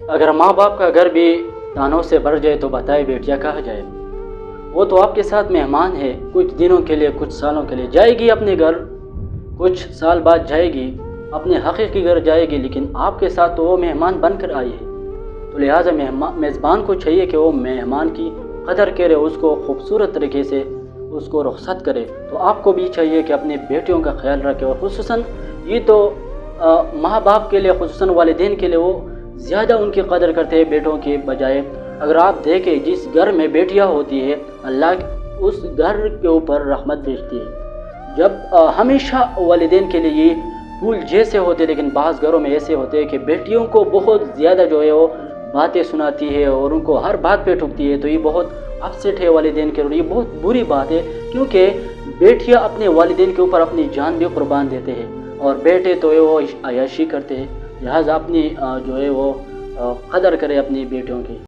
اگر ماں باپ کا گھر بھی تانوں سے بھر جائے تو بتائے بیٹیاں کہاں جائے؟ وہ تو آپ کے ساتھ مہمان ہے، کچھ دنوں کے لیے، کچھ سالوں کے لیے جائے گی اپنے گھر، کچھ سال بعد جائے گی اپنے حقیقی گھر جائے گی، لیکن آپ کے ساتھ تو وہ مہمان بن کر آئی ہے۔ تو لہٰذا میزبان کو چاہیے کہ وہ مہمان کی قدر کرے، اس کو خوبصورت طریقے سے اس کو رخصت کرے۔ تو آپ کو بھی چاہیے کہ اپنے بیٹیوں کا خیال رکھے، اور خصوصاً یہ تو ماں باپ کے لیے، خصوصاً والدین کے لیے وہ زیادہ ان کی قدر کرتے ہیں بیٹوں کے بجائے۔ اگر آپ دیکھیں جس گھر میں بیٹیاں ہوتی ہے، اللہ اس گھر کے اوپر رحمت بھیجتی ہے۔ جب ہمیشہ والدین کے لیے یہ پھول جیسے ہوتے، لیکن بعض گھروں میں ایسے ہوتے ہیں کہ بیٹیوں کو بہت زیادہ جو ہے وہ باتیں سناتی ہے اور ان کو ہر بات پہ ٹھکتی ہے، تو یہ بہت اپسیٹ ہے والدین کے، اور یہ بہت بری بات ہے، کیونکہ بیٹیاں اپنے والدین کے اوپر اپنی جان بھی قربان دیتے ہیں، اور بیٹے تو وہ عیاشی کرتے ہیں۔ لہٰذا اپنی جو ہے وہ قدر کرے اپنی بیٹیوں کی۔